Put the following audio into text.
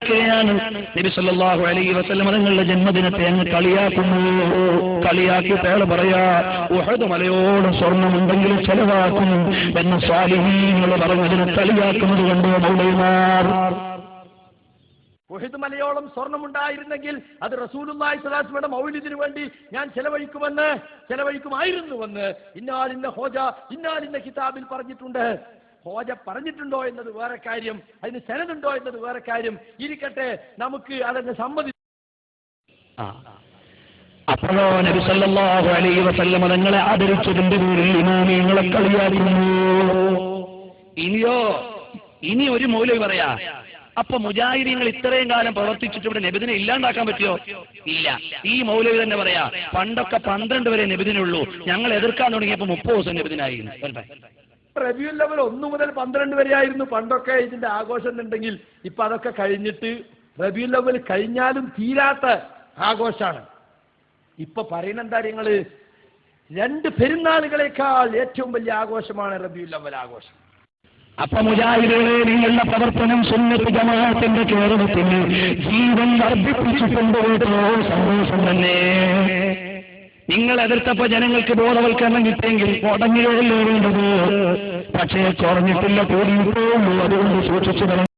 കളിയാക്കുകയാണ്. നബി സല്ലല്ലാഹു അലൈഹി വസല്ലം തങ്ങളുടെ ജന്മദിനത്തെ അങ്ങ് കളിയാക്കുന്നു. കളിയാക്കിയിട്ട് അയാൾ പറയാ, ഉഹദ് മലയോളം സ്വർണ്ണമുണ്ടെങ്കിലും ചെലവാക്കും എന്ന് സ്വാലിഹീങ്ങൾ പറഞ്ഞതിനെ കളിയാക്കുന്നത് കണ്ടോ മൗലവിമാർ? ഉഹദ് മലയോളം സ്വർണ്ണമുണ്ടായിരുന്നെങ്കിൽ അത് റസൂലുള്ളാഹി സ്വല്ലല്ലാഹു അലൈഹി വസല്ലമയുടെ മൗലിദിനു വേണ്ടി ഞാൻ ചെലവഴിക്കുമായിരുന്നുവെന്ന് ഇന്നാലിന്ന ഹോജ ഇന്നാലിന്ന കിതാബിൽ പറഞ്ഞിട്ടുണ്ട്. ഹോജ പറഞ്ഞിട്ടുണ്ടോ എന്നത് വേറെ കാര്യം, അതിന് സനദുണ്ടോ എന്നത് വേറെ കാര്യം. ഇരിക്കട്ടെ, നമുക്ക് അതങ്ങ് സമ്മതിച്ചു. അപ്പോഴോ നബി സല്ലല്ലാഹു അലൈഹി വസല്ലം തങ്ങളെ ആദരിച്ചതിന്റെ പേരിൽ ഇമാമിയങ്ങളെ കളിയാക്കുന്നു. ഇനി ഒരു മൗലവി പറയാ, അപ്പൊ മുജാഹിദീങ്ങൾ ഇത്രയും കാലം പ്രവർത്തിച്ചിട്ട് ഇവിടെ നബിദിനെ ഇല്ലാണ്ടാക്കാൻ പറ്റുമോ? ഇല്ല. ഈ മൗലവി തന്നെ പറയാ, പണ്ടൊക്കെ 12 വരെ നബിദിനുള്ളൂ, ഞങ്ങൾ എതിർക്കാൻ തുടങ്ങിയപ്പോ 30 ദിവസം നബിദിനായി. റബീഉൽ അവ്വൽ 1 മുതൽ 12 വരെ ആയിരുന്നു പണ്ടൊക്കെ ഇതിന്റെ ആഘോഷം ഉണ്ടെങ്കിൽ, ഇപ്പൊ അതൊക്കെ കഴിഞ്ഞിട്ട് റബീഉൽ അവ്വൽ കഴിഞ്ഞാലും തീരാത്ത ആഘോഷാണ്. ഇപ്പൊ പറയുന്ന എന്താ, നിങ്ങള് 2 പെരുന്നാളുകളെക്കാൾ ഏറ്റവും വലിയ ആഘോഷമാണ് റബീഉൽ അവ്വൽ ആഘോഷം. അപ്പൊ മുജാഹിദുകളെ, നിങ്ങളുടെ പ്രവർത്തനം സുന്നത്ത് ജമാഅത്തിന്റെ കേരളത്തിന് ജീവൻ വർദ്ധിപ്പിച്ചിട്ടുണ്ട് കേട്ടോ, സന്തോഷം തന്നെ. നിങ്ങൾ എതിർത്തപ്പോ ജനങ്ങൾക്ക് ബോധവൽക്കരണം കിട്ടിയെങ്കിൽ മുടങ്ങിയതല്ലേ വേണ്ടത്, പക്ഷേ കുറഞ്ഞിട്ടില്ല, കൂടിയിട്ടേ ഉള്ളൂ. അതുകൊണ്ട് സൂക്ഷിച്ചു